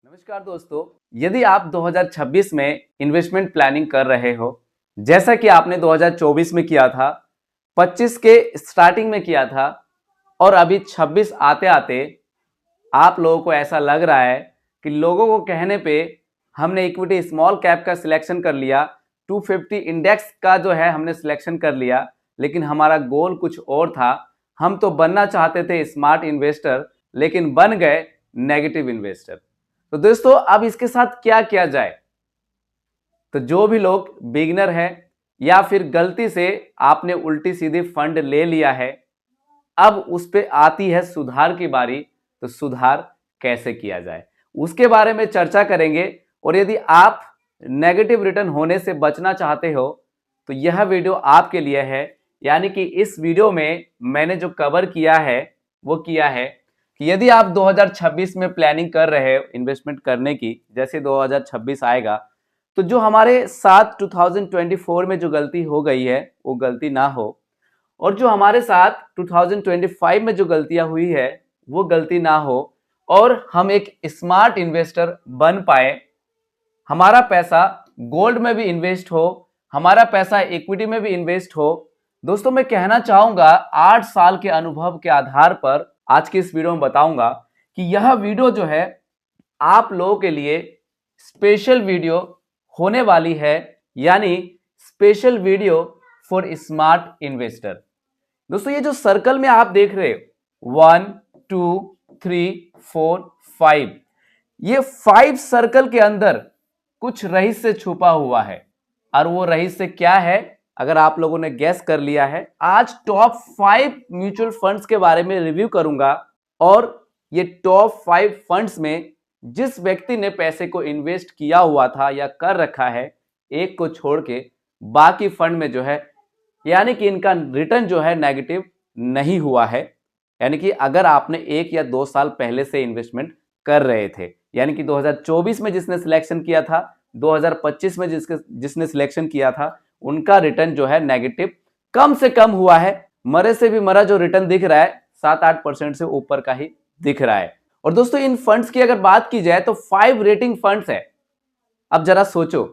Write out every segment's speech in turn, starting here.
नमस्कार दोस्तों, यदि आप 2026 में इन्वेस्टमेंट प्लानिंग कर रहे हो, जैसा कि आपने 2024 में किया था, 25 के स्टार्टिंग में किया था और अभी 26 आते आते आप लोगों को ऐसा लग रहा है कि लोगों को कहने पे हमने इक्विटी स्मॉल कैप का सिलेक्शन कर लिया, 250 इंडेक्स का जो है हमने सिलेक्शन कर लिया, लेकिन हमारा गोल कुछ और था। हम तो बनना चाहते थे स्मार्ट इन्वेस्टर, लेकिन बन गए नेगेटिव इन्वेस्टर। तो दोस्तों, अब इसके साथ क्या किया जाए? तो जो भी लोग बिगिनर है या फिर गलती से आपने उल्टी सीधी फंड ले लिया है, अब उस पे आती है सुधार की बारी। तो सुधार कैसे किया जाए उसके बारे में चर्चा करेंगे। और यदि आप नेगेटिव रिटर्न होने से बचना चाहते हो तो यह वीडियो आपके लिए है। यानी कि इस वीडियो में मैंने जो कवर किया है वो किया है कि यदि आप 2026 में प्लानिंग कर रहे हो इन्वेस्टमेंट करने की, जैसे 2026 आएगा तो जो हमारे साथ 2024 में जो गलती हो गई है वो गलती ना हो, और जो हमारे साथ 2025 में जो गलतियां हुई है वो गलती ना हो, और हम एक स्मार्ट इन्वेस्टर बन पाए। हमारा पैसा गोल्ड में भी इन्वेस्ट हो, हमारा पैसा इक्विटी में भी इन्वेस्ट हो। दोस्तों, मैं कहना चाहूंगा 8 साल के अनुभव के आधार पर आज की इस वीडियो में बताऊंगा कि यह वीडियो जो है आप लोगों के लिए स्पेशल वीडियो होने वाली है, यानी special video for smart investor. दोस्तों, ये जो सर्कल में आप देख रहे हो 1 2 3 4 5, ये 5 सर्कल के अंदर कुछ रहस्य छुपा हुआ है। और वो रहस्य क्या है, अगर आप लोगों ने गैस कर लिया है, आज टॉप 5 म्यूचुअल फंड्स के बारे में रिव्यू करूंगा। और ये टॉप 5 फंड्स में जिस व्यक्ति ने पैसे को इन्वेस्ट किया हुआ था या कर रखा है, एक को छोड़ के बाकी फंड में जो है, यानी कि इनका रिटर्न जो है नेगेटिव नहीं हुआ है। यानी कि अगर आपने 1 या 2 साल पहले से इन्वेस्टमेंट कर रहे थे, यानी कि 2024 में जिसने सिलेक्शन किया था, 2025 में जिसने सिलेक्शन किया था, उनका रिटर्न जो है नेगेटिव कम से कम हुआ है। मरे से भी मरा जो रिटर्न दिख रहा है 7-8% से ऊपर का ही दिख रहा है। और दोस्तों, इन फंड्स की अगर बात की जाए तो 5 रेटिंग फंड्स है। अब जरा सोचो,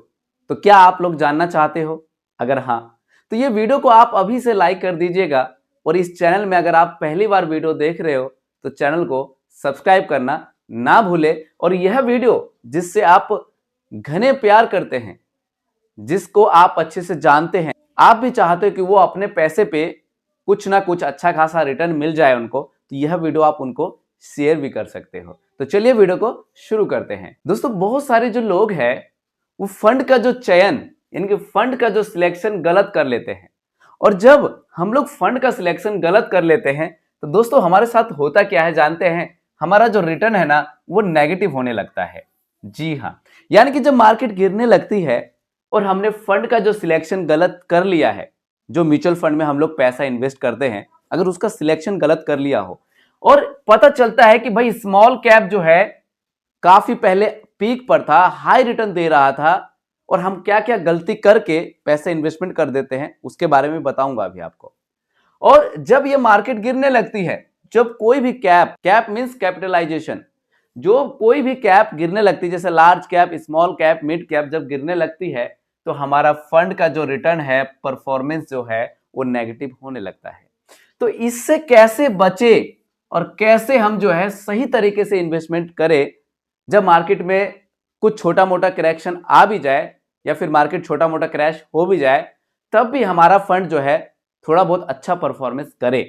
तो क्या आप लोग जानना चाहते हो? अगर हाँ तो ये वीडियो को आप अभी से लाइक कर दीजिएगा। और इस चैनल में अगर आप पहली बार वीडियो देख रहे हो तो चैनल को सब्सक्राइब करना ना भूले। और यह वीडियो जिससे आप घने प्यार करते हैं, जिसको आप अच्छे से जानते हैं, आप भी चाहते हो कि वो अपने पैसे पे कुछ ना कुछ अच्छा खासा रिटर्न मिल जाए उनको, तो यह वीडियो आप उनको शेयर भी कर सकते हो। तो चलिए वीडियो को शुरू करते हैं। दोस्तों, बहुत सारे जो लोग हैं वो फंड का जो चयन, इनके फंड का जो सिलेक्शन गलत कर लेते हैं। और जब हम लोग फंड का सिलेक्शन गलत कर लेते हैं तो दोस्तों हमारे साथ होता क्या है जानते हैं? हमारा जो रिटर्न है ना वो नेगेटिव होने लगता है। जी हाँ, यानी कि जब मार्केट गिरने लगती है और हमने फंड का जो सिलेक्शन गलत कर लिया है, जो म्यूचुअल फंड में हम लोग पैसा इन्वेस्ट करते हैं, अगर उसका सिलेक्शन गलत कर लिया हो और पता चलता है कि भाई स्मॉल कैप जो है काफी पहले पीक पर था, हाई रिटर्न दे रहा था, और हम क्या क्या गलती करके पैसे इन्वेस्टमेंट कर देते हैं उसके बारे में बताऊंगा अभी आपको। और जब ये मार्केट गिरने लगती है, जब कोई भी कैप मींस कैपिटलाइजेशन, जो कोई भी कैप गिरने लगती है, जैसे large cap, small cap, mid cap जब गिरने लगती है तो हमारा फंड का जो रिटर्न है, परफॉर्मेंस जो है वो नेगेटिव होने लगता है। तो इससे कैसे बचे और कैसे हम जो है सही तरीके से इन्वेस्टमेंट करें जब मार्केट में कुछ छोटा मोटा करेक्शन आ भी जाए या फिर मार्केट छोटा मोटा क्रैश हो भी जाए, तब भी हमारा फंड जो है थोड़ा बहुत अच्छा परफॉर्मेंस करे।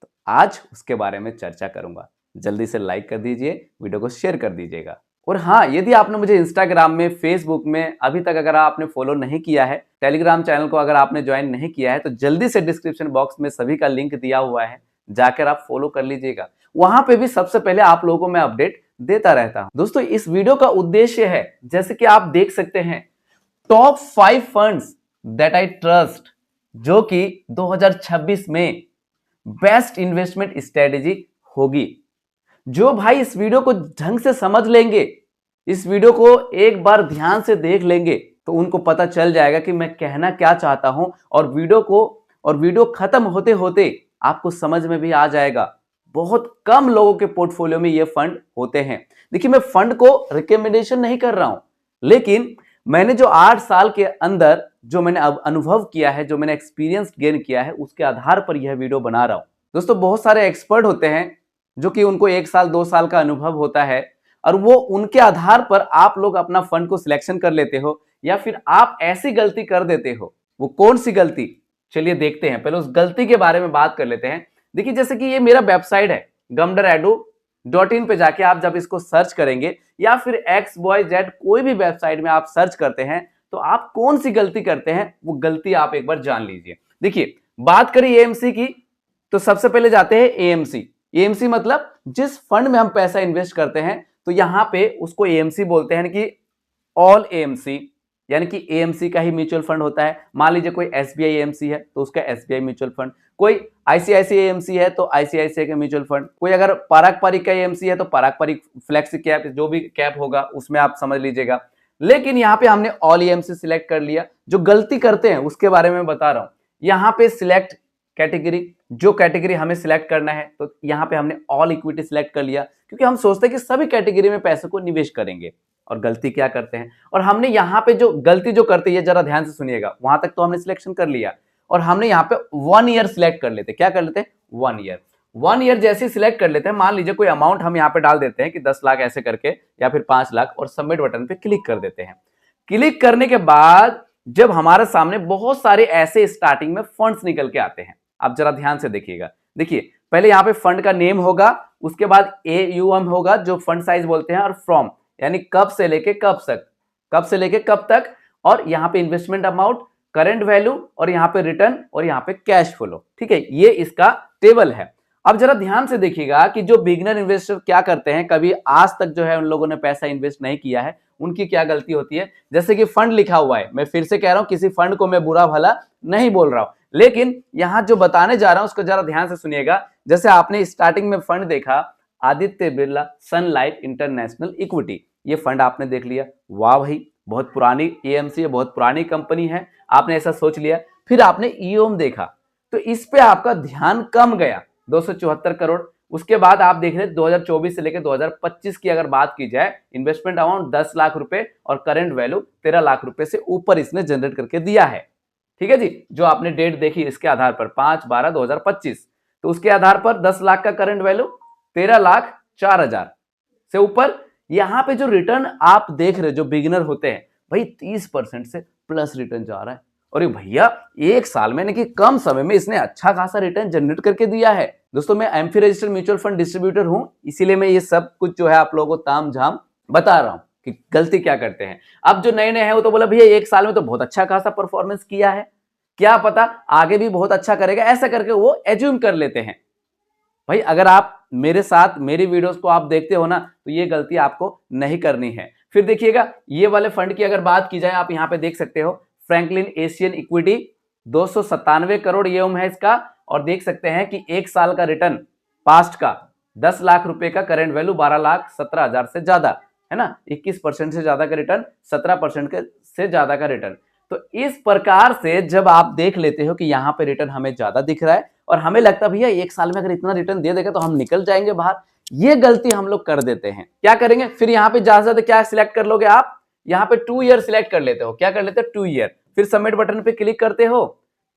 तो आज उसके बारे में चर्चा करूंगा। जल्दी से लाइक कर दीजिए, वीडियो को शेयर कर दीजिएगा। और हाँ, यदि आपने मुझे इंस्टाग्राम में, फेसबुक में अभी तक अगर आपने फॉलो नहीं किया है, टेलीग्राम चैनल को अगर आपने ज्वाइन नहीं किया है, तो जल्दी से डिस्क्रिप्शन बॉक्स में सभी का लिंक दिया हुआ है, जाकर आप फॉलो कर लीजिएगा। वहां पे भी सबसे पहले आप लोगों को मैं अपडेट देता रहता हूं। दोस्तों, इस वीडियो का उद्देश्य है, जैसे कि आप देख सकते हैं, top 5 funds that I trust, जो कि 2026 में बेस्ट इन्वेस्टमेंट स्ट्रेटेजी होगी। जो भाई इस वीडियो को ढंग से समझ लेंगे, इस वीडियो को एक बार ध्यान से देख लेंगे, तो उनको पता चल जाएगा कि मैं कहना क्या चाहता हूं। और वीडियो खत्म होते होते आपको समझ में भी आ जाएगा। बहुत कम लोगों के पोर्टफोलियो में ये फंड होते हैं। देखिए मैं फंड को रिकमेंडेशन नहीं कर रहा हूं, लेकिन मैंने जो 8 साल के अंदर जो मैंने अब अनुभव किया है, जो मैंने एक्सपीरियंस गेन किया है, उसके आधार पर यह वीडियो बना रहा हूं। दोस्तों बहुत सारे एक्सपर्ट होते हैं जो कि उनको 1 साल 2 साल का अनुभव होता है और वो उनके आधार पर आप लोग अपना फंड को सिलेक्शन कर लेते हो या फिर आप ऐसी गलती कर देते हो। वो कौन सी गलती, चलिए देखते हैं। पहले उस गलती के बारे में बात कर लेते हैं। देखिए जैसे कि ये मेरा वेबसाइट है gumdredu.in पे जाके आप जब इसको सर्च करेंगे या फिर XYZ कोई भी वेबसाइट में आप सर्च करते हैं तो आप कौन सी गलती करते हैं, वो गलती आप एक बार जान लीजिए। देखिए बात करें एएमसी की तो सबसे पहले जाते हैं एएमसी। एएमसी मतलब जिस फंड में हम पैसा इन्वेस्ट करते हैं तो यहां पे उसको एएमसी बोलते हैं कि ऑल एएमसी, यानी कि एएमसी का ही म्यूचुअल फंड होता है। मान लीजिए कोई एसबीआई एएमसी है तो उसका एसबीआई म्यूचुअल फंड, कोई आईसीआईसीआई एएमसी है तो आईसीआईसीआई का म्यूचुअल फंड, कोई अगर पारस्परिक का एएमसी है तो पारस्परिक फ्लेक्सी कैप, जो भी कैप होगा उसमें आप समझ लीजिएगा। लेकिन यहाँ पे हमने ऑल एएमसी सिलेक्ट कर लिया। जो गलती करते हैं उसके बारे में बता रहा हूं। यहाँ पे सिलेक्ट कैटेगरी, जो कैटेगरी हमें सिलेक्ट करना है तो यहाँ पे हमने ऑल इक्विटी सिलेक्ट कर लिया क्योंकि हम सोचते हैं कि सभी कैटेगरी में पैसे को निवेश करेंगे। और गलती क्या करते हैं, और हमने यहाँ पे जो गलती जो करते हैं जरा ध्यान से सुनिएगा। वहां तक तो हमने सिलेक्शन कर लिया और हमने यहाँ पे 1 ईयर सिलेक्ट कर लेते। क्या कर लेते हैं, 1 ईयर। 1 ईयर जैसे सिलेक्ट कर लेते हैं, मान लीजिए कोई अमाउंट हम यहाँ पे डाल देते हैं कि 10 लाख ऐसे करके या फिर 5 लाख, और सबमिट बटन पे क्लिक कर देते हैं। क्लिक करने के बाद जब हमारे सामने बहुत सारे ऐसे स्टार्टिंग में फंड्स निकल के आते हैं, आप जरा ध्यान से देखिएगा। देखिए पहले यहाँ पे फंड का नेम होगा, उसके बाद AUM होगा जो फंड साइज बोलते हैं, और फ्रॉम यानी कब से लेके कब तक, कब से लेके कब तक, और यहाँ पे इन्वेस्टमेंट अमाउंट, करंट वैल्यू, और यहाँ पे रिटर्न, और यहाँ पे कैश फ्लो। ठीक है, ये इसका टेबल है। अब जरा ध्यान से देखिएगा कि जो बिगिनर इन्वेस्टर क्या करते हैं, कभी आज तक जो है उन लोगों ने पैसा इन्वेस्ट नहीं किया है, उनकी क्या गलती होती है। जैसे कि फंड लिखा हुआ है, मैं फिर से कह रहा हूं किसी फंड को मैं बुरा भला नहीं बोल रहा हूं, लेकिन यहां जो बताने जा रहा हूं उसको जरा ध्यान से सुनिएगा। जैसे आपने स्टार्टिंग में फंड देखा आदित्य बिरला सन लाइफ इंटरनेशनल इक्विटी, ये फंड आपने देख लिया, वाह भाई बहुत पुरानी एएमसी है, बहुत पुरानी कंपनी है, आपने ऐसा सोच लिया। फिर आपने ईओम देखा तो इस पे आपका ध्यान कम गया, 274 करोड़। उसके बाद आप देख रहे 2024 से लेकर 2025 की अगर बात की जाए, इन्वेस्टमेंट अमाउंट 10 लाख रुपए और करंट वैल्यू 13 लाख रुपए से ऊपर इसने जनरेट करके दिया है। ठीक है जी, जो आपने डेट देखी इसके आधार पर 5/12/2025, तो उसके आधार पर 10 लाख का करंट वैल्यू, 13,04,000 से ऊपर। यहां पे जो रिटर्न आप देख रहे जो बिगिनर होते हैं भाई 30% से प्लस रिटर्न जा रहा है। और भैया 1 साल में, यानी कि कम समय में इसने अच्छा खासा रिटर्न जनरेट करके दिया है। दोस्तों मैं AMFI registered mutual fund distributor हूं, इसीलिए मैं ये सब कुछ जो है आप लोगों को ताम झाम बता रहा हूं कि गलती क्या करते हैं। अब जो नए नए हैं वो तो बोला भैया 1 साल में तो बहुत अच्छा खासा परफॉर्मेंस किया है, क्या पता आगे भी बहुत अच्छा करेगा, ऐसा करके वो एज्यूम कर लेते हैं। भाई अगर आप मेरे साथ मेरी वीडियोस को आप देखते हो ना तो ये गलती आपको नहीं करनी है। फिर देखिएगा ये वाले फंड की अगर बात की जाए, आप यहां पे देख सकते हो Franklin Asian equity 297 crore EOM है इसका, और देख सकते हैं कि 1 साल का रिटर्न पास्ट का 10 लाख रुपए का, करंट वैल्यू 12,17,000 से ज्यादा है ना, 21% से ज्यादा का रिटर्न, 17% से ज्यादा का रिटर्न। तो इस प्रकार से जब आप देख लेते हो कि यहाँ पे रिटर्न हमें ज्यादा दिख रहा है और हमें लगता है भैया 1 साल में अगर इतना रिटर्न दे देगा तो हम निकल जाएंगे बाहर, ये गलती हम लोग कर देते हैं। क्या करेंगे फिर यहाँ पे ज्यादा से ज्यादा क्या सिलेक्ट कर लोगे आप, यहाँ पे 2 ईयर सिलेक्ट कर लेते हो। क्या कर लेते हो, 2 ईयर। फिर सबमिट बटन पे क्लिक करते हो।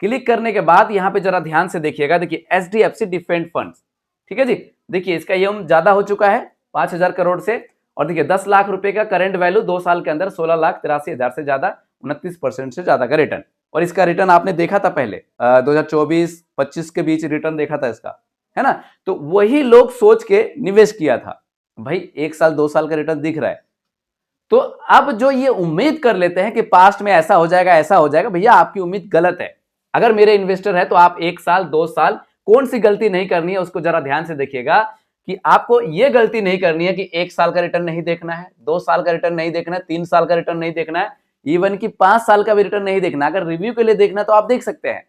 क्लिक करने के बाद यहाँ पे जरा ध्यान से देखिएगा, देखिए एचडीएफसी डिफेंस फंड्स, ठीक है जी, देखिए इसका ईओएम ज्यादा हो चुका है 5,000 करोड़ से, और देखिए 10 लाख रुपए का करंट वैल्यू, 2 साल के अंदर 16,83,000 से ज्यादा, 29% से ज्यादा का रिटर्न। और इसका रिटर्न आपने देखा था पहले 2024-25 के बीच रिटर्न देखा था इसका, है ना। तो वही लोग सोच के निवेश किया था, भाई 1 साल 2 साल का रिटर्न दिख रहा है, तो अब जो ये उम्मीद कर लेते हैं कि पास्ट में ऐसा हो जाएगा ऐसा हो जाएगा, भैया आपकी उम्मीद गलत है। अगर मेरे इन्वेस्टर है तो आप 1 साल 2 साल कौन सी गलती नहीं करनी है उसको जरा ध्यान से देखिएगा कि आपको ये गलती नहीं करनी है कि 1 साल का रिटर्न नहीं देखना है, 2 साल का रिटर्न नहीं देखना है, 3 साल का रिटर्न नहीं देखना है, इवन कि 5 साल का भी रिटर्न नहीं देखना। अगर रिव्यू के लिए देखना तो आप देख सकते हैं,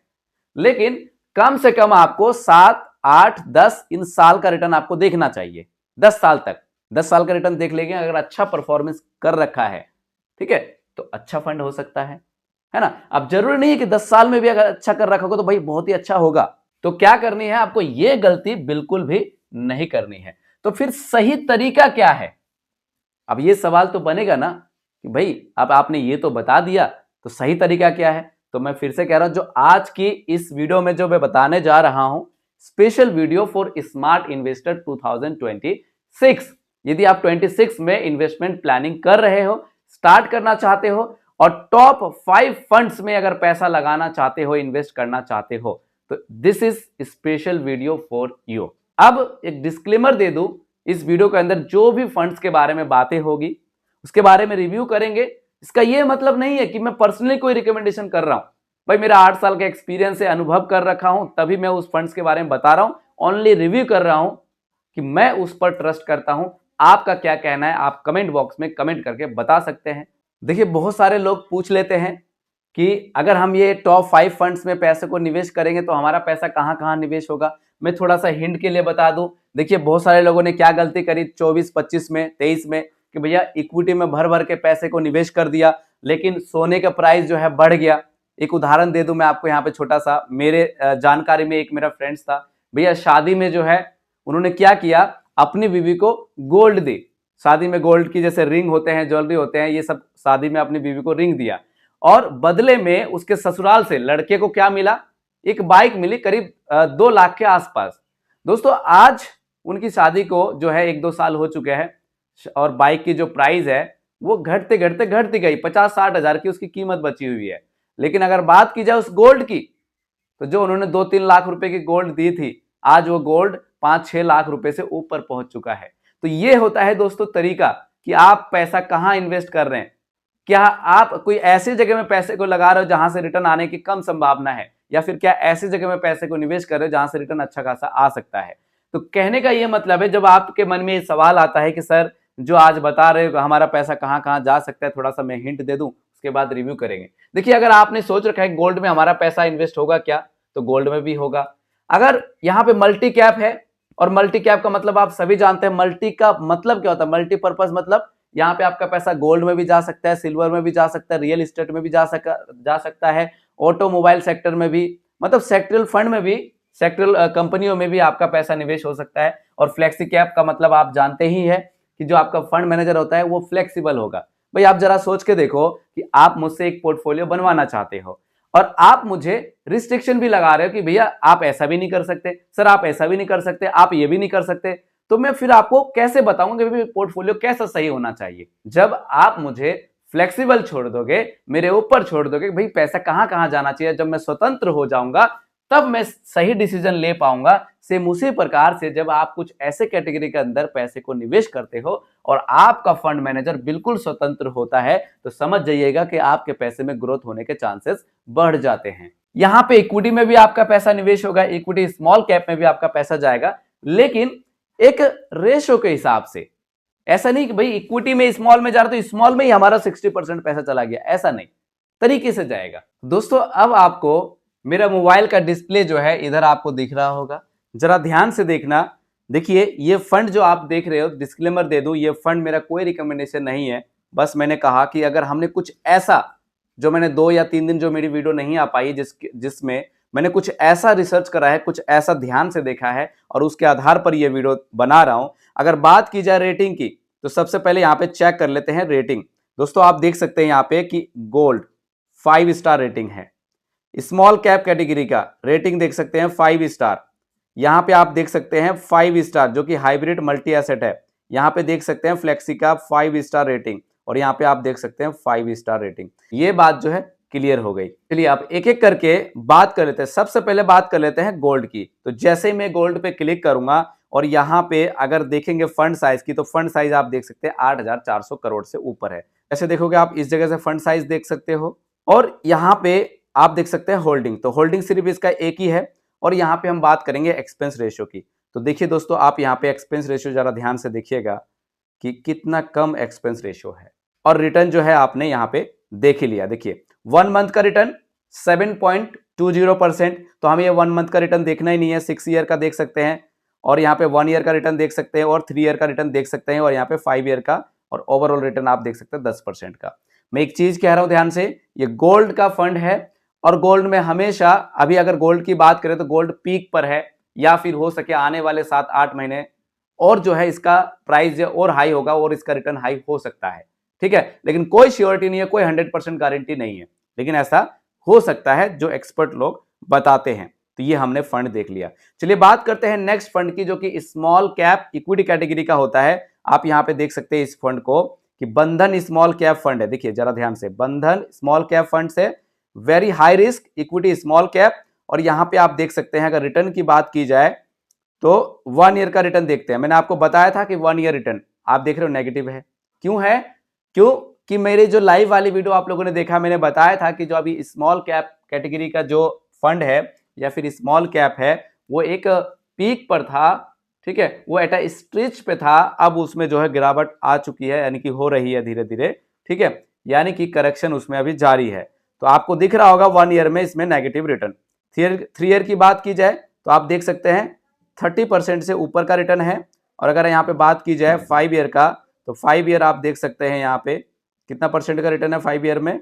लेकिन कम से कम आपको 7, 8, 10 इन साल का रिटर्न आपको देखना चाहिए। 10 साल तक 10 साल का रिटर्न देख लेंगे, अगर अच्छा परफॉर्मेंस कर रखा है, ठीक है, तो अच्छा फंड हो सकता है ना। अब जरूरी नहीं है कि 10 साल में भी अगर अच्छा कर रखा होगा तो भाई बहुत ही अच्छा होगा। तो क्या करनी है आपको, ये गलती बिल्कुल भी नहीं करनी है। तो फिर सही तरीका क्या है, अब ये सवाल तो बनेगा ना कि भाई अब आपने ये तो बता दिया, तो सही तरीका क्या है? तो मैं फिर से कह रहा हूं, जो आज की इस वीडियो में जो मैं बताने जा रहा हूं, special video for smart investor 2026। यदि आप 26 में इन्वेस्टमेंट प्लानिंग कर रहे हो, स्टार्ट करना चाहते हो और टॉप 5 फंड्स में अगर पैसा लगाना चाहते हो, इन्वेस्ट करना चाहते हो, तो this is special video for you. अब एक डिस्क्लेमर दे दूं, इस वीडियो के अंदर जो भी फंड्स के बारे में बातें होगी उसके बारे में रिव्यू करेंगे। इसका यह मतलब नहीं है कि मैं पर्सनली कोई रिकमेंडेशन कर रहा हूं। भाई मेरा 8 साल का एक्सपीरियंस है, अनुभव कर रखा हूं, तभी मैं उस फंड्स के बारे में बता रहा हूं। ओनली रिव्यू कर रहा हूं कि मैं उस पर ट्रस्ट करता हूं। आपका क्या कहना है, आप कमेंट बॉक्स में कमेंट करके बता सकते हैं। देखिए, बहुत सारे लोग पूछ लेते हैं कि अगर हम ये टॉप 5 फंड्स में पैसे को निवेश करेंगे तो हमारा पैसा कहां कहां निवेश होगा। मैं थोड़ा सा हिंट के लिए बता दूं। देखिए, बहुत सारे लोगों ने क्या गलती करी 24-25 में, 23 में, कि भैया इक्विटी में भर भर के पैसे को निवेश कर दिया, लेकिन सोने का प्राइस जो है बढ़ गया। एक उदाहरण दे दूं मैं आपको यहाँ पे छोटा सा। मेरे जानकारी में एक मेरा फ्रेंड्स था, भैया शादी में जो है उन्होंने क्या किया, अपनी बीवी को गोल्ड दी। शादी में गोल्ड की जैसे रिंग होते हैं, ज्वेलरी होते हैं, ये सब शादी में अपनी बीवी को रिंग दिया और बदले में उसके ससुराल से लड़के को क्या मिला, एक बाइक मिली करीब 2 लाख के आसपास। दोस्तों, आज उनकी शादी को जो है 1-2 साल हो चुके हैं और बाइक की जो प्राइस है वो घटते घटते घटती गई, 50-60 हजार की उसकी कीमत बची हुई है। लेकिन अगर बात की जाए उस गोल्ड की, तो जो उन्होंने 2-3 लाख रुपए की गोल्ड दी थी, आज वो गोल्ड 5-6 लाख रुपए से ऊपर पहुंच चुका है। तो ये होता है दोस्तों तरीका कि आप पैसा कहां इन्वेस्ट कर रहे हैं। क्या आप कोई ऐसी जगह में पैसे को लगा रहे हो जहां से रिटर्न आने की कम संभावना है, या फिर क्या ऐसी जगह में पैसे को निवेश कर रहे हो जहां से रिटर्न अच्छा खासा आ सकता है। तो कहने का यह मतलब है, जब आपके मन में ये सवाल आता है कि सर जो आज बता रहे हो हमारा पैसा कहां कहां जा सकता है, थोड़ा सा मैं हिंट दे दूं, उसके बाद रिव्यू करेंगे। देखिए, अगर आपने सोच रखा है गोल्ड में हमारा पैसा इन्वेस्ट होगा क्या, तो गोल्ड में भी होगा। अगर यहाँ पे मल्टी कैप है, और मल्टी कैप का मतलब आप सभी जानते हैं, मल्टी का मतलब क्या होता है, मल्टीपर्पज मतलब यहाँ पे आपका पैसा गोल्ड में भी जा सकता है, सिल्वर में भी जा सकता है, रियल एस्टेट में भी जा सकता है, ऑटोमोबाइल सेक्टर में भी, मतलब सेक्टरल फंड में भी, सेक्टरल कंपनियों में भी आपका पैसा निवेश हो सकता है। और फ्लेक्सी कैप का मतलब आप जानते ही है कि जो आपका फंड मैनेजर होता है वो फ्लेक्सिबल होगा। भाई आप जरा सोच के देखो कि आप मुझसे एक पोर्टफोलियो बनवाना चाहते हो और आप मुझे रिस्ट्रिक्शन भी लगा रहे हो कि भैया आप ऐसा भी नहीं कर सकते, सर आप ऐसा भी नहीं कर सकते, आप ये भी नहीं कर सकते, तो मैं फिर आपको कैसे बताऊंगा कि पोर्टफोलियो कैसा सही होना चाहिए। जब आप मुझे फ्लेक्सिबल छोड़ दोगे, मेरे ऊपर छोड़ दोगे भाई पैसा कहां कहां जाना चाहिए, जब मैं स्वतंत्र हो जाऊंगा तब मैं सही डिसीजन ले पाऊंगा। सेम उसी प्रकार से जब आप कुछ ऐसे कैटेगरी के अंदर पैसे को निवेश करते हो और आपका फंड मैनेजर बिल्कुल स्वतंत्र होता है, तो समझ जाइएगा कि आपके पैसे में ग्रोथ होने के चांसेस बढ़ जाते हैं। यहां पे इक्विटी में भी आपका पैसा निवेश होगा, इक्विटी स्मॉल कैप में भी आपका पैसा जाएगा, लेकिन एक रेशो के हिसाब से। ऐसा नहीं कि भाई इक्विटी में स्मॉल में जा रहा तो स्मॉल में ही हमारा 60% पैसा चला गया, ऐसा नहीं, तरीके से जाएगा। दोस्तों, अब आपको मेरा मोबाइल का डिस्प्ले जो है इधर आपको दिख रहा होगा, जरा ध्यान से देखना। देखिए, ये फंड जो आप देख रहे हो, डिस्क्लेमर दे दूं, ये फंड मेरा कोई रिकमेंडेशन नहीं है। बस मैंने कहा कि अगर हमने कुछ ऐसा, जो मैंने 2 या 3 दिन जो मेरी वीडियो नहीं आ पाई, जिसमें मैंने कुछ ऐसा रिसर्च करा है, कुछ ऐसा ध्यान से देखा है और उसके आधार पर यह वीडियो बना रहा हूं। अगर बात की जाए रेटिंग की, तो सबसे पहले यहां पे चेक कर लेते हैं रेटिंग। दोस्तों, आप देख सकते हैं यहां पे कि गोल्ड 5 स्टार रेटिंग है। स्मॉल कैप कैटेगरी का रेटिंग देख सकते हैं 5 स्टार। यहां पे आप देख सकते हैं 5 स्टार जो कि हाइब्रिड मल्टी एसेट है। यहां पे देख सकते हैं फ्लेक्सी का 5 स्टार रेटिंग, और यहां पे आप देख सकते हैं 5 स्टार रेटिंग। ये बात जो है क्लियर हो गई। चलिए आप एक एक करके बात कर लेते हैं। सबसे पहले बात कर लेते हैं गोल्ड की। तो जैसे ही मैं गोल्ड पे क्लिक करूंगा और यहां पे अगर देखेंगे फंड साइज की, तो फंड साइज आप देख सकते हैं 8,400 करोड़ से ऊपर है। ऐसे देखोगे आप इस जगह से फंड साइज देख सकते हो, और यहां पे आप देख सकते हैं होल्डिंग। तो होल्डिंग सिर्फ इसका एक ही है। और यहां पे हम बात करेंगे एक्सपेंस रेशियो की। तो देखिए दोस्तों, आप यहां पे एक्सपेंस रेशियो जरा ध्यान से देखिएगा कि कितना कम एक्सपेंस रेशियो है, और रिटर्न जो है आपने यहां पे देख ही लिया। देखिए 1 मंथ का रिटर्न 7.20%। तो हमें ये 1 मंथ का रिटर्न देखना ही नहीं है, 6 ईयर का देख सकते हैं, और यहाँ पे 1 ईयर का रिटर्न देख सकते हैं, और 3 ईयर का रिटर्न देख सकते हैं, और यहाँ पे 5 ईयर का, और ओवरऑल रिटर्न आप देख सकते हैं 10% का। मैं एक चीज कह रहा हूं ध्यान से, ये गोल्ड का फंड है, और गोल्ड में हमेशा, अभी अगर गोल्ड की बात करें तो गोल्ड पीक पर है, या फिर हो सके आने वाले 7-8 महीने और जो है इसका प्राइस जो और हाई होगा और इसका रिटर्न हाई हो सकता है, ठीक है। लेकिन कोई श्योरिटी नहीं है, कोई 100% गारंटी नहीं है, लेकिन ऐसा हो सकता है जो एक्सपर्ट लोग बताते हैं। तो ये हमने फंड देख लिया। चलिए बात करते हैं नेक्स्ट फंड की, जो कि स्मॉल कैप इक्विटी कैटेगरी का होता है। आप यहां पे देख सकते हैं इस फंड को कि बंधन स्मॉल कैप फंड है। देखिए जरा ध्यान से, बंधन स्मॉल कैप फंड से very high risk equity small cap. और यहां पे आप देख सकते हैं अगर रिटर्न की बात की जाए तो 1 ईयर का रिटर्न देखते हैं। मैंने आपको बताया था कि 1 ईयर रिटर्न आप देख रहे हो नेगेटिव है। क्यों है? क्यों कि मेरे जो लाइव वाली वीडियो आप लोगों ने देखा, मैंने बताया था कि जो अभी स्मॉल कैप कैटेगरी का जो फंड है या फिर स्मॉल कैप है वो एक पीक पर था, ठीक है, वो एट अ स्ट्रेच पे था। अब उसमें जो है गिरावट आ चुकी है, यानी कि हो रही है धीरे धीरे, ठीक है, यानी कि करेक्शन उसमें अभी जारी है। तो आपको दिख रहा होगा 1 ईयर में इसमें नेगेटिव रिटर्न। 3 ईयर की बात की जाए तो आप देख सकते हैं 30% से ऊपर का रिटर्न है। और अगर यहाँ पे बात की जाए 5 ईयर का तो 5 ईयर आप देख सकते हैं यहाँ पे कितना परसेंट का रिटर्न है 5 ईयर में,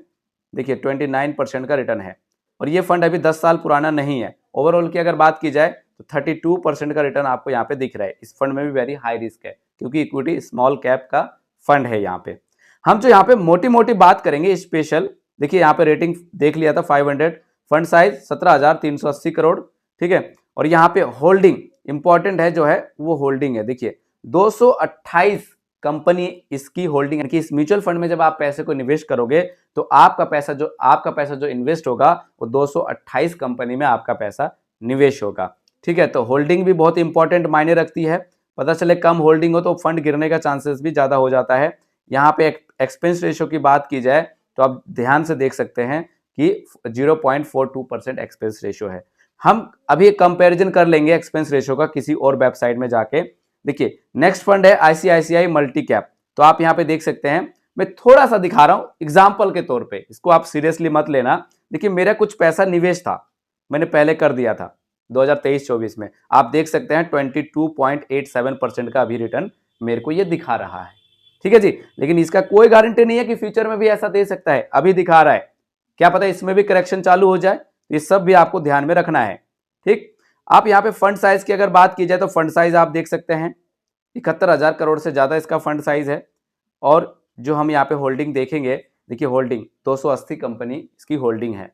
देखिए 29% का रिटर्न है। और ये फंड अभी 10 साल पुराना नहीं है। ओवरऑल की अगर बात की जाए तो 32% का रिटर्न आपको यहाँ पे दिख रहा है। इस फंड में भी वेरी हाई रिस्क है क्योंकि इक्विटी स्मॉल कैप का फंड है। यहाँ पे हम जो यहाँ पे मोटी मोटी बात करेंगे स्पेशल, देखिए यहाँ पे रेटिंग देख लिया था 500, फंड साइज 17,380 करोड़, ठीक है। और यहाँ पे होल्डिंग इंपॉर्टेंट है जो है वो होल्डिंग है, देखिए 228 कंपनी इसकी होल्डिंग है कि इस म्यूचुअल फंड में जब आप पैसे को निवेश करोगे तो आपका पैसा जो इन्वेस्ट होगा वो 228 कंपनी में आपका पैसा निवेश होगा, ठीक है। तो होल्डिंग भी बहुत इंपॉर्टेंट मायने रखती है। पता चले कम होल्डिंग हो तो फंड गिरने का चांसेस भी ज्यादा हो जाता है। यहाँ पे एक्सपेंस रेशियो की बात की जाए तो आप ध्यान से देख सकते हैं कि 0.42% एक्सपेंस रेशियो है। हम अभी एक कंपैरिजन कर लेंगे एक्सपेंस रेशियो का किसी और वेबसाइट में जाके। देखिए नेक्स्ट फंड है आईसीआईसीआई मल्टी कैप। तो आप यहाँ पे देख सकते हैं, मैं थोड़ा सा दिखा रहा हूं एग्जाम्पल के तौर पे, इसको आप सीरियसली मत लेना। देखिए मेरा कुछ पैसा निवेश था, मैंने पहले कर दिया था 2023-24 में, आप देख सकते हैं 22.87% का अभी रिटर्न मेरे को ये दिखा रहा है, ठीक है जी। लेकिन इसका कोई गारंटी नहीं है कि फ्यूचर में भी ऐसा दे सकता है। अभी दिखा रहा है, क्या पता इसमें भी करेक्शन चालू हो जाए। ये सब भी आपको ध्यान में रखना है, ठीक। आप यहाँ पे फंड साइज की अगर बात की जाए तो फंड साइज आप देख सकते हैं 71,000 करोड़ से ज्यादा इसका फंड साइज है। और जो हम यहाँ पे होल्डिंग देखेंगे, देखिए होल्डिंग 280 कंपनी इसकी होल्डिंग है।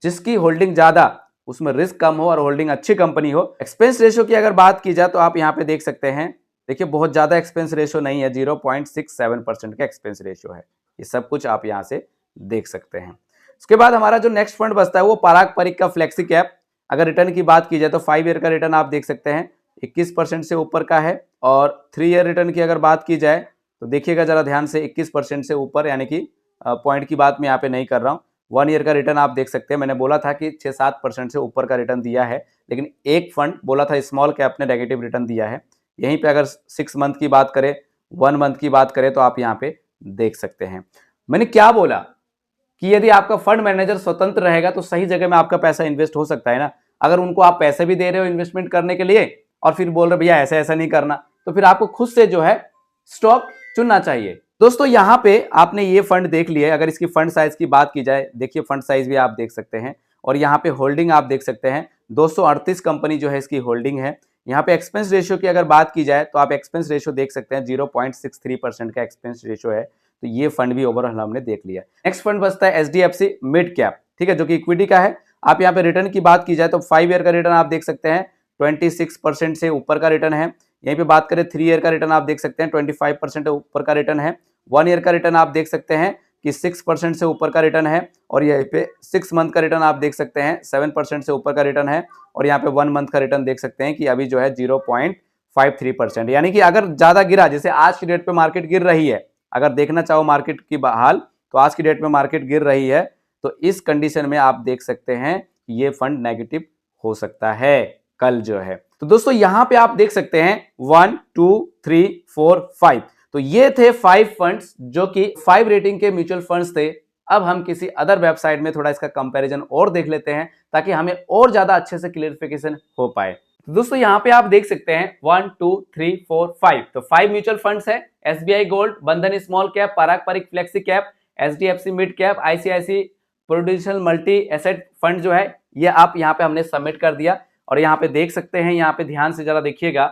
जिसकी होल्डिंग ज्यादा उसमें रिस्क कम हो और होल्डिंग अच्छी कंपनी हो। एक्सपेंस रेशियो की अगर बात की जाए तो आप यहाँ पे देख सकते हैं, देखिए बहुत ज्यादा एक्सपेंस रेशियो नहीं है, 0.67% का एक्सपेंस रेशियो है। ये सब कुछ आप यहाँ से देख सकते हैं। उसके बाद हमारा जो नेक्स्ट फंड बचता है वो पराग परिक का फ्लेक्सी कैप। अगर रिटर्न की बात की जाए तो 5 ईयर का रिटर्न आप देख सकते हैं 21% से ऊपर का है। और 3 ईयर रिटर्न की अगर बात की जाए तो देखिएगा जरा ध्यान से 21% से ऊपर, यानी कि पॉइंट की बात मैं यहाँ पे नहीं कर रहा हूँ। 1 ईयर का रिटर्न आप देख सकते हैं, मैंने बोला था कि 6-7% से ऊपर का रिटर्न दिया है, लेकिन एक फंड बोला था स्मॉल कैप ने नेगेटिव रिटर्न दिया है। यहीं पे अगर 6 मंथ की बात करें, 1 मंथ की बात करें तो आप यहाँ पे देख सकते हैं। मैंने क्या बोला कि यदि आपका फंड मैनेजर स्वतंत्र रहेगा तो सही जगह में आपका पैसा इन्वेस्ट हो सकता है ना। अगर उनको आप पैसे भी दे रहे हो इन्वेस्टमेंट करने के लिए और फिर बोल रहे भैया ऐसा ऐसा नहीं करना, तो फिर आपको खुद से जो है स्टॉक चुनना चाहिए। दोस्तों यहाँ पे आपने ये फंड देख लिया। अगर इसकी फंड साइज की बात की जाए, देखिए फंड साइज भी आप देख सकते हैं और यहाँ पे होल्डिंग आप देख सकते हैं 238 कंपनी जो है इसकी होल्डिंग है। यहाँ पे एक्सपेंस रेशियो की अगर बात की जाए तो आप एक्सपेंस रेशियो देख सकते हैं 0.63% का एक्सपेंस रेशियो है। तो ये फंड भी ओवरऑल हमने देख लिया। नेक्स्ट फंड बचता है एचडीएफसी मिड कैप, ठीक है, जो कि इक्विटी का है। आप यहाँ पे रिटर्न की बात की जाए तो 5 ईयर का रिटर्न आप देख सकते हैं 26% से ऊपर का रिटर्न है। यहीं पे बात करें 3 ईयर का रिटर्न आप देख सकते हैं 25% ऊपर का रिटर्न है। 1 ईयर का रिटर्न आप देख सकते हैं कि 6% से ऊपर का रिटर्न है। और यहीं पे 6 मंथ का रिटर्न आप देख सकते हैं 7% से ऊपर का रिटर्न है। और यहाँ पे 1 मंथ का रिटर्न देख सकते हैं कि अभी जो है 0.53%, यानी कि अगर ज्यादा गिरा, जैसे आज की डेट पे मार्केट गिर रही है, अगर देखना चाहो मार्केट की हाल तो आज की डेट में मार्केट गिर रही है, तो इस कंडीशन में आप देख सकते हैं कि ये फंड नेगेटिव हो सकता है कल जो है। तो दोस्तों यहां पे आप देख सकते हैं 1 2 3 4 5, तो ये थे 5 फंड्स जो कि 5 रेटिंग के म्यूचुअल फंड्स थे। अब हम किसी अदर वेबसाइट में थोड़ा इसका कंपैरिजन और देख लेते हैं ताकि हमें और ज्यादा अच्छे से क्लियरिफिकेशन हो पाए। तो दोस्तों यहाँ पे आप देख सकते हैं 1 2 3 4 5, तो 5 म्यूचुअल फंड्स है। SBI gold, Bandhan small cap, Parag Parikh flexi cap, HDFC mid cap, ICICI prudential multi asset fund जो है ये आप यहाँ पे हमने सबमिट कर दिया। और यहाँ पे देख सकते हैं, यहाँ पे ध्यान से जरा देखिएगा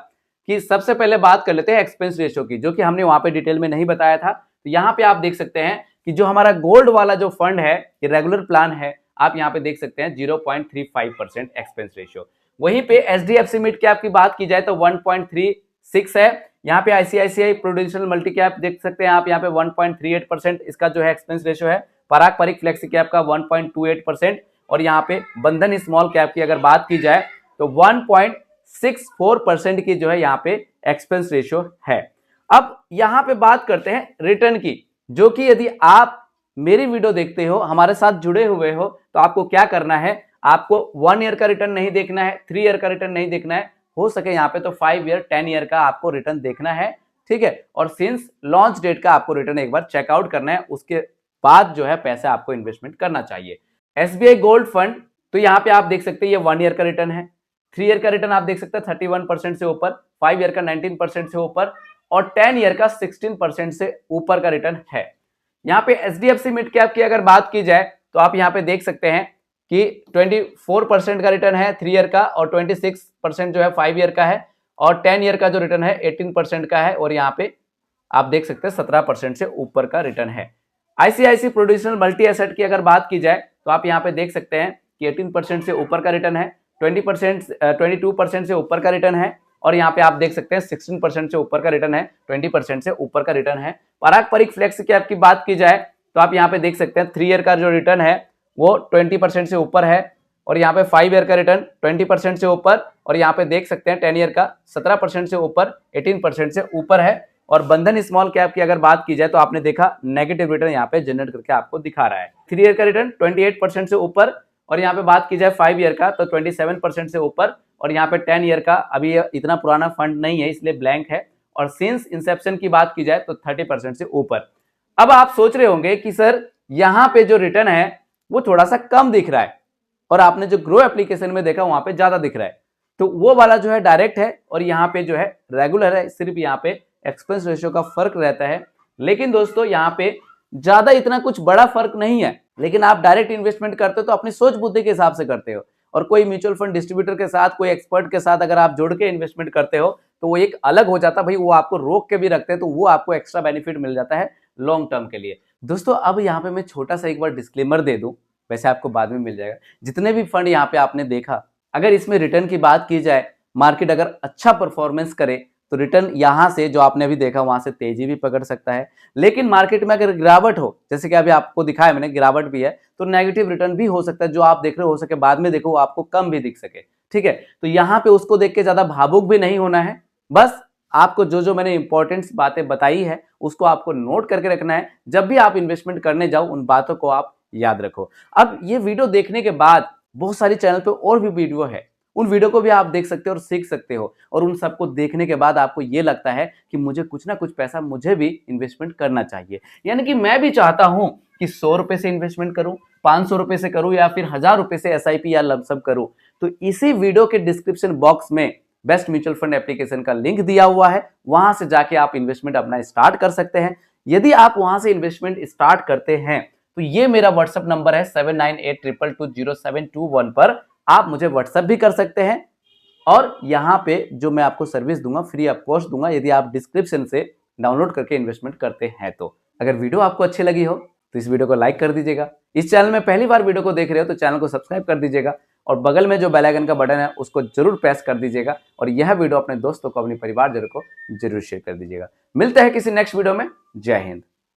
कि सबसे पहले बात कर लेते हैं एक्सपेंस रेशियो की, जो कि हमने वहां पे डिटेल में नहीं बताया था। तो यहाँ पे आप देख सकते हैं कि जो हमारा गोल्ड वाला जो फंड है, ये रेगुलर प्लान है, आप यहाँ पे देख सकते हैं 0.35% एक्सपेंस रेशियो। वहीं पे एचडीएफसी मिड कैप की बात की जाए तो 1.36 है। यहाँ पे आईसीआईसीआई प्रूडेंशियल मल्टी कैप देख सकते हैं आप, यहाँ पे 1.38% इसका जो है एक्सपेंस रेशियो है। पराग परिक फ्लेक्सी कैप का 1.28%, और यहाँ पे बंधन स्मॉल कैप की अगर बात की जाए तो 1.64% की जो है यहाँ पे एक्सपेंस रेशियो है। अब यहाँ पे बात करते हैं रिटर्न की, जो कि यदि आप मेरी वीडियो देखते हो, हमारे साथ जुड़े हुए हो, तो आपको क्या करना है, आपको 1 ईयर का रिटर्न नहीं देखना है, 3 ईयर का रिटर्न नहीं देखना है, हो सके यहाँ पे तो 5 ईयर 10 ईयर का आपको रिटर्न देखना है, ठीक है। और सिंस लॉन्च डेट का आपको रिटर्न एक बार चेकआउट करना है, उसके बाद जो है पैसे आपको इन्वेस्टमेंट करना चाहिए। एसबीआई गोल्ड फंड, तो यहाँ पे आप देख सकते हैं ये 1 ईयर का रिटर्न है, 3 ईयर का रिटर्न आप देख सकते हैं 31% से ऊपर, 5 ईयर का 19% से ऊपर, और 10 ईयर का 16% से ऊपर का रिटर्न है। यहाँ पे एचडीएफसी मिड कैप की अगर बात की जाए तो आप यहाँ पे देख सकते हैं कि 24% का रिटर्न है 3 ईयर का, और 26% जो है 5 ईयर का है, और 10 ईयर का जो रिटर्न है 18% का है, और यहाँ पे आप देख सकते हैं 17% से ऊपर का रिटर्न है। आईसीआईसी प्रूडेंशियल मल्टी एसेट की अगर बात की जाए तो आप यहाँ पे देख सकते हैं कि 18% से ऊपर का रिटर्न है, 22% से ऊपर का रिटर्न है, और यहाँ पे आप देख सकते हैं 16% से ऊपर का रिटर्न है, 20% से ऊपर का रिटर्न है। पराग परिक फ्लेक्सी कैप की बात की जाए तो आप यहाँ पे देख सकते हैं 3 ईयर का जो रिटर्न है वो 20% से ऊपर है, और यहाँ पे 5 ईयर का रिटर्न 20% से ऊपर, और यहाँ पे देख सकते हैं 10 ईयर का 17% से ऊपर, 18% से ऊपर है। और बंधन स्मॉल कैप की अगर बात की जाए तो आपने देखा नेगेटिव रिटर्न यहाँ पे जनरेट करके आपको दिखा रहा है। 3 ईयर का रिटर्न 28% से ऊपर, और यहाँ पे बात की जाए 5 ईयर का तो 27% से ऊपर, और यहाँ पे 10 ईयर का अभी इतना पुराना फंड नहीं है इसलिए ब्लैंक है, और सिंस इंसेप्शन की बात की जाए तो 30% से ऊपर। अब आप सोच रहे होंगे कि सर यहाँ पे जो रिटर्न है वो थोड़ा सा कम दिख रहा है, और आपने जो ग्रो एप्लीकेशन में देखा वहां पे ज्यादा दिख रहा है, तो वो वाला जो है डायरेक्ट है, और यहाँ पे जो है रेगुलर है, सिर्फ यहाँ पे एक्सपेंस रेशियो का फर्क रहता है। लेकिन दोस्तों यहाँ पे ज्यादा इतना कुछ बड़ा फर्क नहीं है, लेकिन आप डायरेक्ट इन्वेस्टमेंट करते हो तो अपनी सोच बुद्धि के हिसाब से करते हो, और कोई म्यूचुअल फंड डिस्ट्रीब्यूटर के साथ, कोई एक्सपर्ट के साथ अगर आप जुड़ के इन्वेस्टमेंट करते हो तो वो एक अलग हो जाता है भाई, वो आपको रोक के भी रखते हैं तो वो आपको एक्स्ट्रा बेनिफिट मिल जाता है लॉन्ग टर्म के लिए। दोस्तों अब यहाँ पे मैं छोटा सा एक बार डिस्क्लेमर दे दूं, वैसे आपको बाद में मिल जाएगा। जितने भी फंड यहाँ पे आपने देखा, अगर इसमें रिटर्न की बात की जाए, मार्केट अगर अच्छा परफॉर्मेंस करे तो रिटर्न यहाँ से जो आपने अभी देखा वहां से तेजी भी पकड़ सकता है। लेकिन मार्केट में अगर गिरावट हो, जैसे कि अभी आपको दिखाया मैंने गिरावट भी है, तो नेगेटिव रिटर्न भी हो सकता है। जो आप देख रहे हो सके बाद में देखो वो आपको कम भी दिख सके, ठीक है। तो यहाँ पे उसको देख के ज्यादा भावुक भी नहीं होना है, बस आपको जो जो मैंने इंपॉर्टेंट बातें बताई है उसको आपको नोट करके रखना है। जब भी आप इन्वेस्टमेंट करने जाओ उन बातों को आप याद रखो। अब ये वीडियो देखने के बाद बहुत सारी चैनल पे और भी वीडियो है, उन वीडियो को भी आप देख सकते हो और सीख सकते हो, और उन सबको देखने के बाद आपको ये लगता है कि मुझे कुछ ना कुछ पैसा मुझे भी इन्वेस्टमेंट करना चाहिए, यानी कि मैं भी चाहता हूं कि 100 रुपए से इन्वेस्टमेंट करूं, 500 रुपए से करूं, या फिर 1000 रुपए से एसआईपी या लमसम करूं। तो इसी वीडियो के डिस्क्रिप्शन बॉक्स में बेस्ट म्यूचुअल फंड एप्लीकेशन का लिंक दिया हुआ है, वहां से जाके आप इन्वेस्टमेंट अपना स्टार्ट कर सकते हैं। यदि आप वहां से इन्वेस्टमेंट स्टार्ट करते हैं तो ये मेरा व्हाट्सएप नंबर है 7982220721 पर आप मुझे व्हाट्सएप भी कर सकते हैं, और यहाँ पे जो मैं आपको सर्विस दूंगा फ्री ऑफ कॉस्ट दूंगा, यदि आप डिस्क्रिप्शन से डाउनलोड करके इन्वेस्टमेंट करते हैं तो। अगर वीडियो आपको अच्छी लगी हो तो इस वीडियो को लाइक कर दीजिएगा। इस चैनल में पहली बार वीडियो को देख रहे हो तो चैनल को सब्सक्राइब कर दीजिएगा, और बगल में जो बेल आइकन का बटन है उसको जरूर प्रेस कर दीजिएगा, और यह वीडियो अपने दोस्तों को, अपने परिवारजनों को जरूर शेयर कर दीजिएगा। मिलते हैं किसी नेक्स्ट वीडियो में। जय हिंद।